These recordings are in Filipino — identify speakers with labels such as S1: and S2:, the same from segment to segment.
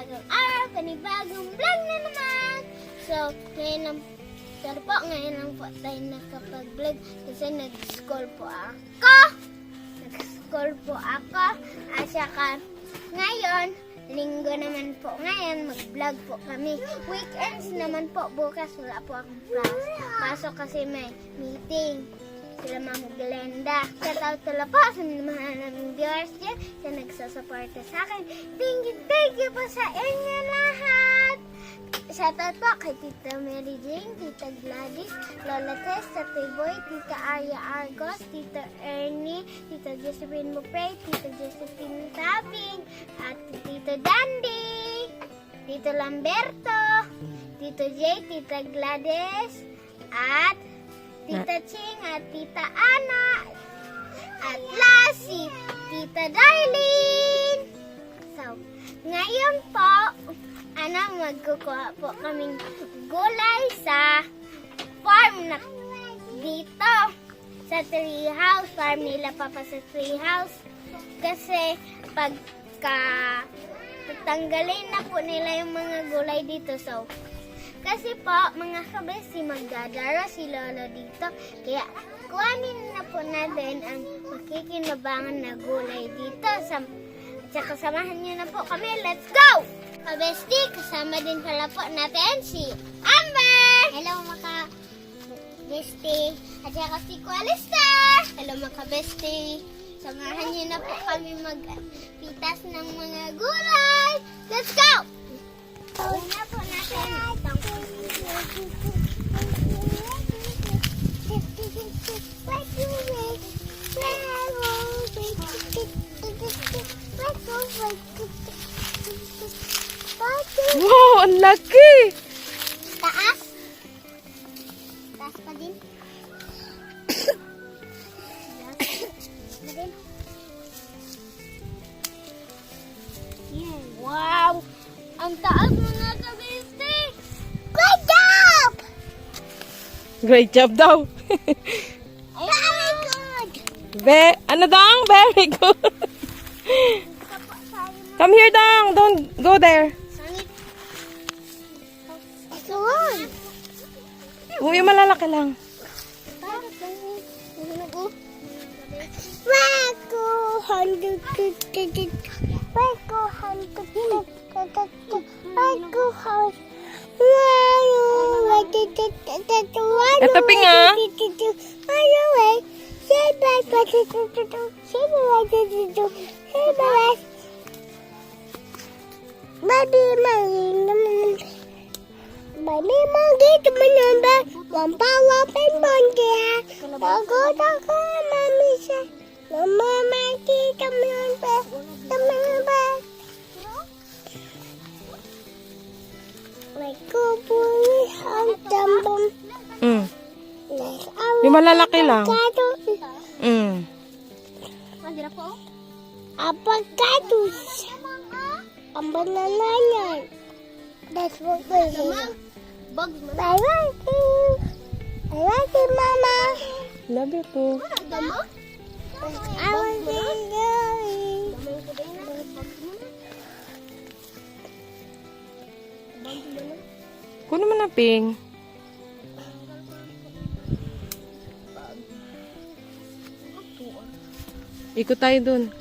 S1: panibagong araw, panibagong vlog na naman. So, ngayon lang, ngayon lang po tayo nakapag-vlog kasi nag-school po ako. At saka, ngayon, linggo naman po ngayon, mag-vlog po kami. Weekends naman po, bukas wala po akong class. Pasok kasi may meeting. Sila Ma'am Glenda. Shoutout sila po sa mga naming viewers dyan sa nagsasuporta sa akin. Thank you po sa inyo lahat. Shoutout po kay Tita Mary Jane, Tita Gladys, Lola Tess, Tata Boy, Tita Arya Argos, Tita Ernie, Tita Josephine Mupray, Tita Josephine Taping, at Tito Dandy, Tito Lamberto, Tito Jay, Tita Gladys, at Tita Ching at Tita Ana, at last si Tita Darlene. So, ngayon po, magkukuha po kaming gulay sa farm na dito. Sa tree house, farm nila papa sa tree house. Kasi pagka tatanggalin na po nila yung mga gulay dito. So, kasi po, mga kabesi, magdadaro si Lolo dito. Kaya, kuhanin na po natin ang makikinabangan na gulay dito. Tsaka samahan nyo na po kami. Let's go! Kabesti, kasama din pala po natin si Amber! Hello mga kabesti! At saka si Kualista! Hello mga kabesti! Samahan nyo na po kami magpitas ng mga gulay. Let's go! Una po natin itong
S2: wow, ang laki!
S1: taas. Taas pa din. Wow! Ang taas mga kabiste! Good job!
S2: Great job daw.
S1: Very good!
S2: Ano daw? Very good. Come here, Dong. Don't go there.
S1: Sangit. Ito on.
S2: Uy, malalaki lang. Ito, Ping, ah. Mm. Yung malalaki lang. Mm.
S1: Avocados. Ang banana yan. That's what we're doing. I like it. I like it, Mama.
S2: Love you too.
S1: I want to go.
S2: Kuno mo na, Ping. Ikot tayo dun.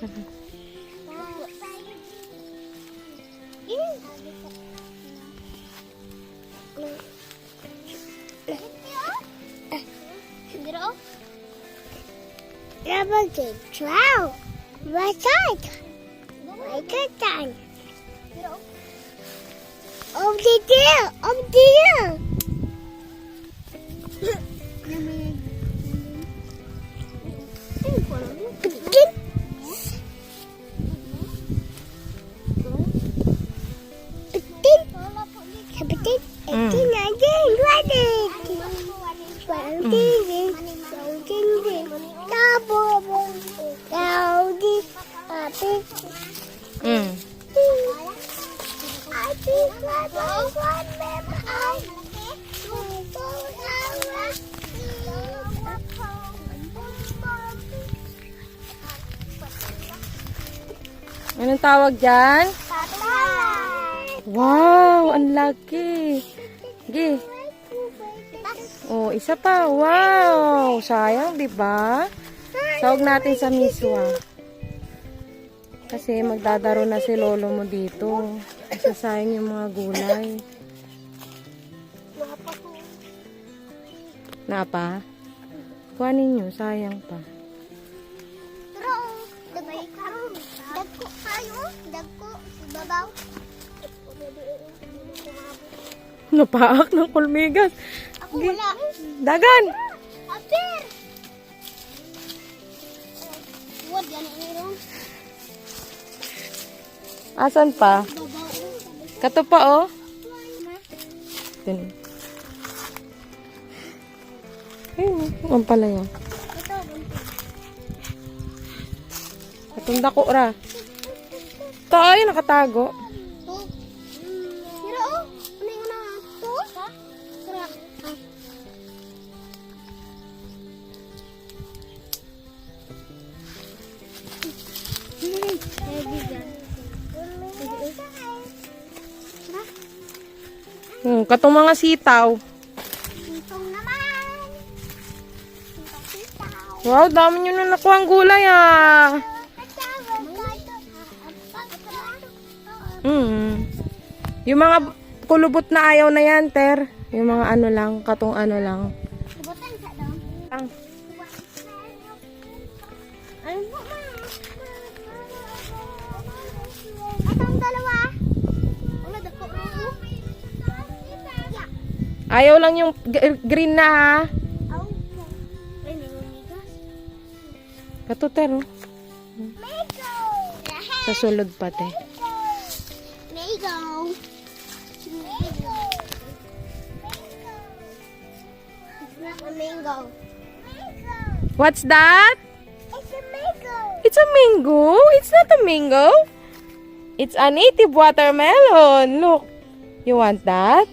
S1: Rubber trout. Right side. Right side. Over there. Over there.
S2: Mm. Anong tawag dyan?
S1: Papaya.
S2: Wow, ang laki. Sige. Oh, isa pa. Wow. Sayang, di ba? Sawag natin sa miswa. Kasi magdadaro na si lolo mo dito. Sasayang yung mga gulay. Napa? Kuhanin nyo, sayang pa.
S1: Pero, dagko kayo. Dagko. Babaw.
S2: Napaak ng kulmigas.
S1: Ako wala.
S2: Dagan!
S1: Apir! Huwag yan ang irong.
S2: Asan pa?
S1: Babaw.
S2: Kato pa, oh. Dun. Ayun, ang palaya.
S1: Ito.
S2: Katong dako ra. Ito ay nakatago.
S1: To. Sira oh. Ano yung na? To? Sira.
S2: Katong mga sitaw.
S1: Itong naman. Itong sitaw.
S2: Wow, dami nyo na nakuha ang gulay, ah. Yung mga kulubot na ayaw na yan, Ter. Yung mga ano lang, katong ano lang.
S1: Subutan sa daw.
S2: Ang
S1: Ano po ma? Atong dalawa. Wala dako ro.
S2: ayaw lang yung green na, ha.
S1: Aw. Ay, ni migas.
S2: Kato, Ter, oh.
S1: Mango.
S2: Sa sulod pati.
S1: Mango. Mango. It's not a mango. Mango.
S2: What's that?
S1: It's a mango.
S2: It's a mango. It's not a mango. It's a native watermelon. Look. You want that?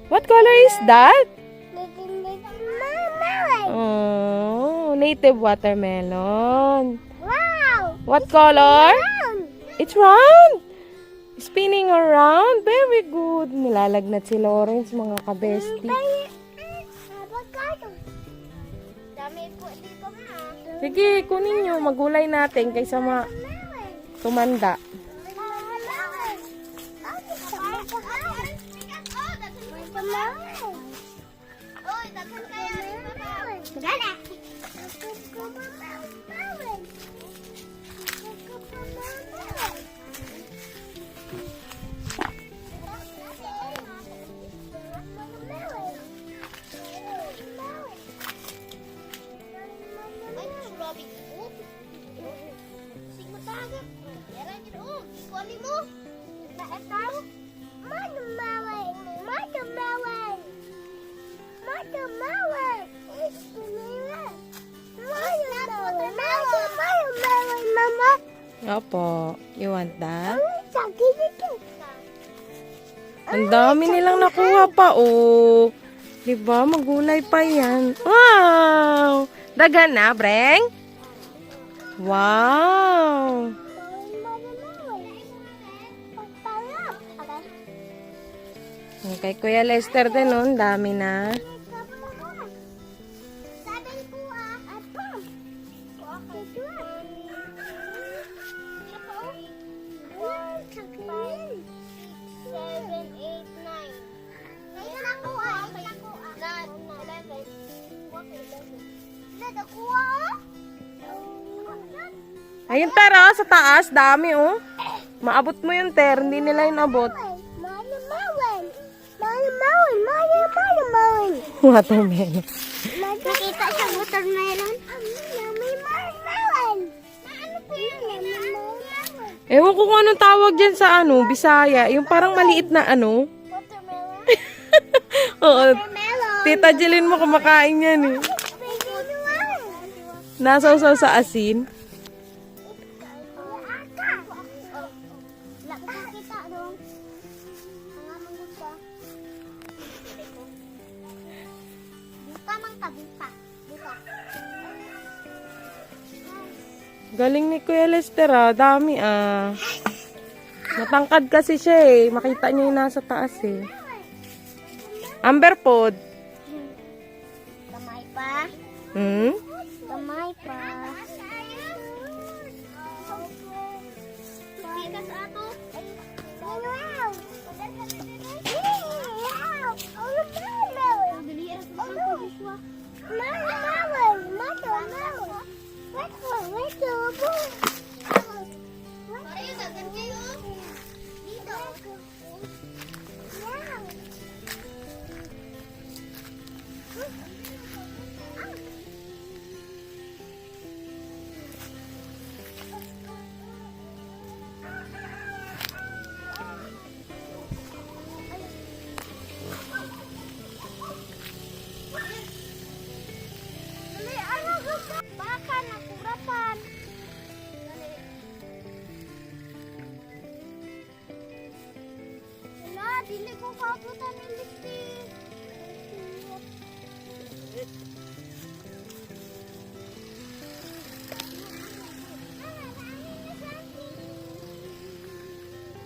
S2: What color is that?
S1: Melon.
S2: Oh, native watermelon.
S1: Wow.
S2: What color?
S1: Brown.
S2: It's round. Spinning around. Very good. Nilalagnat si Lawrence, mga kabesti.
S1: Avocado. Dami po dito nga.
S2: Sige, kunin nyo. Magulay natin kaysa tumanda. Opo. You want that? Ang dami nilang nakuha pa, oh. Diba? Magulay pa yan. Wow! Dagan na, Breng? Wow! Kay Kuya Lester din, oh. Ang dami na. Ayun, Ter, oh, sa taas. Dami, oh. Maabot mo yun, Ter. Hindi nila inabot. Watermelon.
S1: Nakita siya watermelon. May watermelon. Ano po yun?
S2: Ewan ko kung anong tawag dyan sa ano, Bisaya. Yung parang maliit na ano.
S1: Watermelon?
S2: Oo.
S1: Watermelon.
S2: Tita Jeline mo kumakain yan, eh. Nasawsaw sa asin. Galing ni Kuya Lester, ah. Dami, ah. Matangkad kasi siya eh. Makita niyo yung nasa taas eh. Amber pod.
S1: Kamay pa.
S2: Hmm?
S1: Kamay pa. Kita sa ato. Wow! Baka nakurapan. Wala, dili ko kabutan ng lipstick.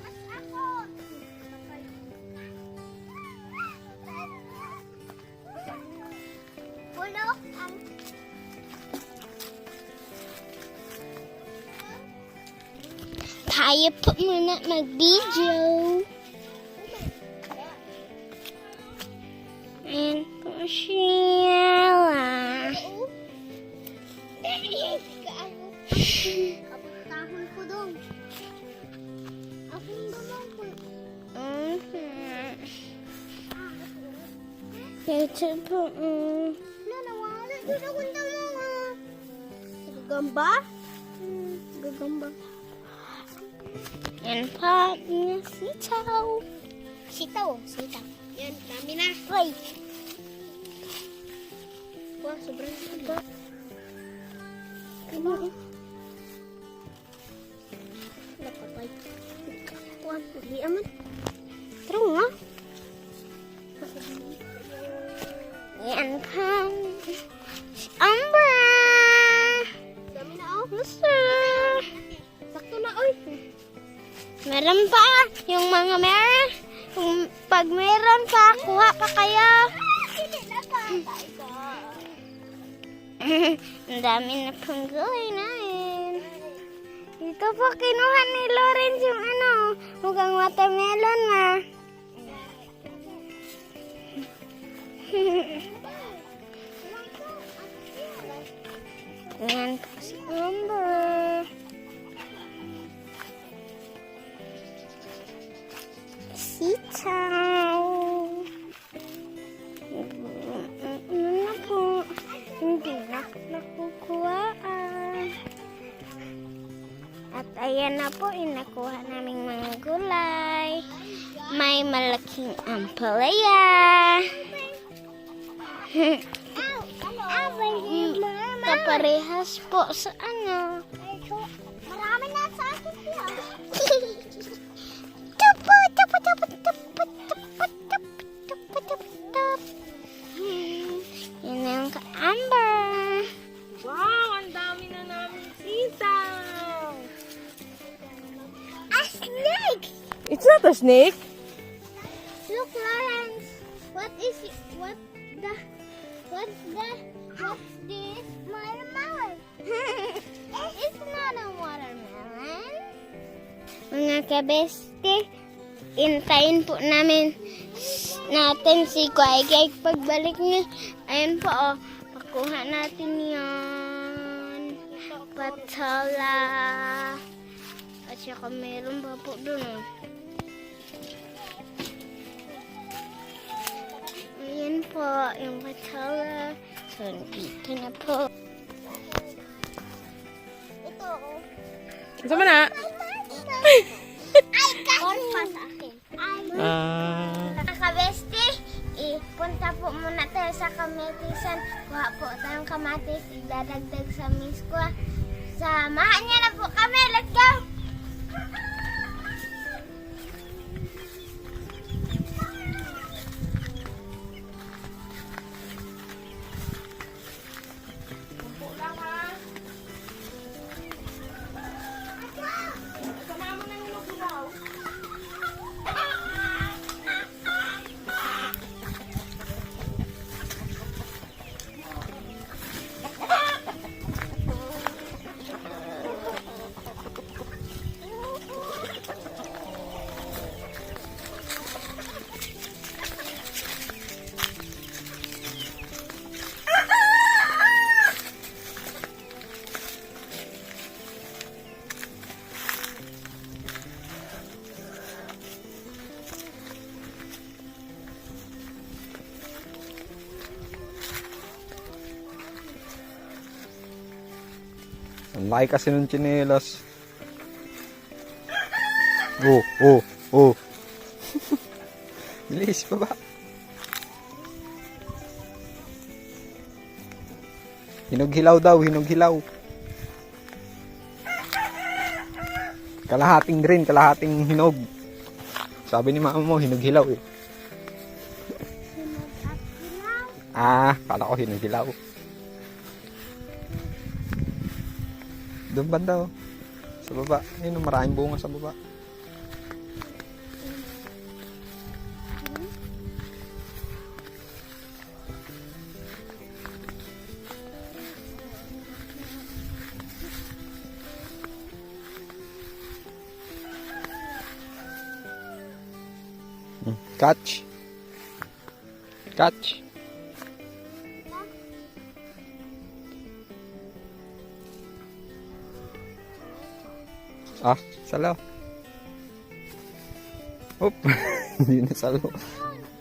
S1: Mas ako. Pulo ang tayo po muna mag-video. Ayan po siya. Kapagtahon ko doon. Akong damang ko. Ito po. Nawala doon akong damang. Gagamba? Gagamba. Yan pa, sitaw. Sitaw. Yan, dami na. Hoy. Wah, sobrang sitaw. Ano? Napapay. Wah, hindi aman. Tara nga. Yan pa. Si Amber. Dami na, oh. Sir. Sakto na, oy. Meron pa. Yung mga meron. Kung pag meron pa, kuha pa kayo. Ang dami na pong gulay namin. Dito po kinuha ni Lawrence yung ano, mukhang watermelon na. Yan po si Amber. Sitaw. Ano na po? Hindi na po nakukuhaan. At ayan na po, inakuha naming mga gulay. May malaking ampalaya. Kaparehas po sa ano. Marami na sa akin siya. Yan ang ka-Amber.
S2: Wow, ang dami na namin sitaw.
S1: A snake!
S2: It's not a snake.
S1: Look, Lawrence. What's this? Watermelon. It's not a watermelon. Mga kabeste, intayin po natin si Kuya. Pagbalik niya, ayun po, oh, pakuha natin yan. Patala. At saka meron pa po dun, oh. Ayan po, yung patala. So, dito na po. Ito, oh.
S2: Gusto mo na?
S1: Ay, corn pa sa akin. Kakabeste, punta po muna tayo sa kametisan. Kuha po tayong kamatis, idadagdag sa miskwa. Samahan niya na po kami. Let's go!
S3: Laki kasi ng tsinelas. Oh, oh, oh. Bilis, baba. Hinug-hilaw daw, hinug-hilaw. Kalahating green, kalahating hinog. Sabi ni mama mo, hinug-hilaw eh.
S1: Hinog at hilaw.
S3: Ah, kala ko hinug-hilaw. Doon banda oh. Sa baba. Ayun, maraming bunga sa baba. Catch. Catch. Ah, salo. Oop. Hindi na salo.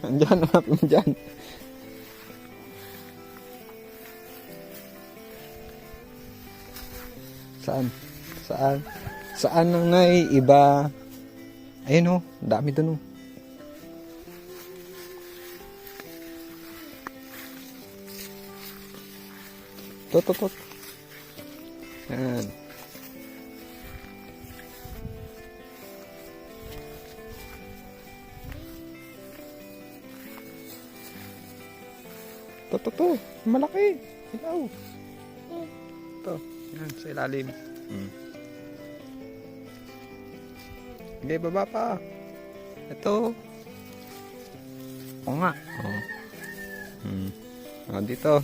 S3: Andyan, hanapin mo dyan. Saan? Saan? Saan ang naiiba? Ayun oh, dami dun oh. Tot. Yan. To. Malaki. Ilaw. Ito. Yan, sa ilalim. Okay, baba pa. Ito. Oo nga. Oo. Dito.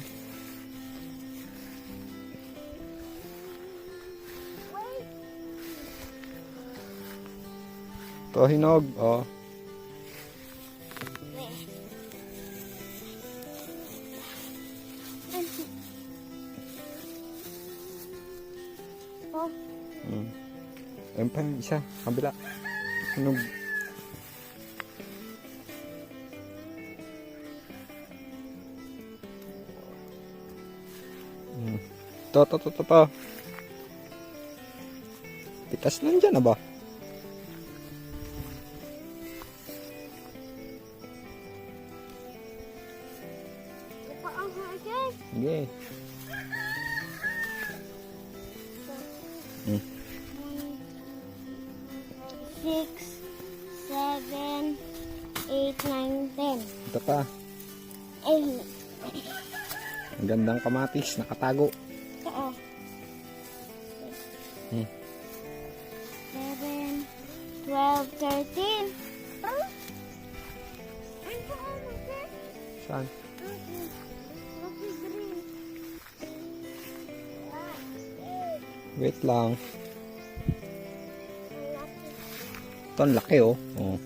S3: Ito, hinog. Oh.
S1: Oh,
S3: Ayun pa yung isa. Kabila. Hinog. To. Pitas lang dyan na ba?
S1: ito ang hagis.
S3: Sige.
S1: 6, 7, 8, 9, 10.
S3: Ito pa.
S1: Eh,
S3: Ang gandang kamatis. Nakatago.
S1: oo.
S3: Hmm.
S1: 7, 12, 13. Oh. Ito ang hagis.
S3: Saan?
S1: Lucky green.
S3: Wait lang. Ito ang laki oh. Oh.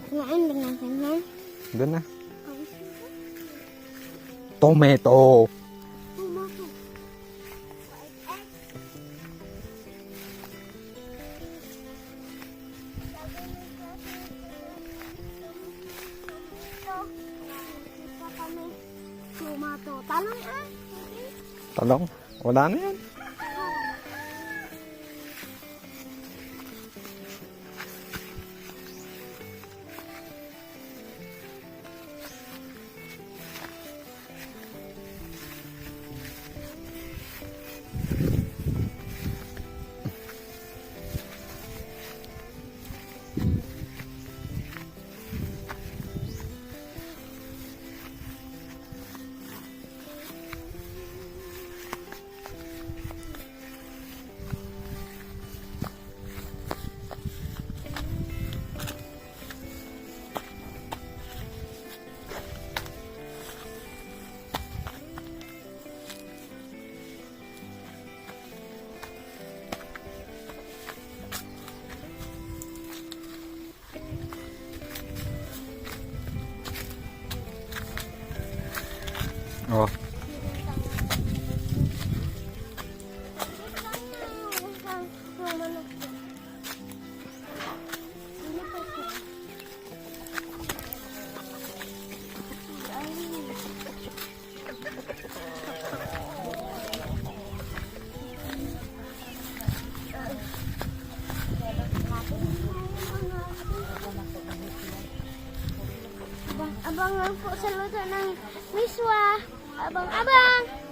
S1: Kumain ba natin, ha?
S3: Doon na. Tomato.
S1: Tomato. Tomato. Talong ah.
S3: Talong. Wala na yan.
S1: Abang lang po sa luto ng miswa. Abang-abang!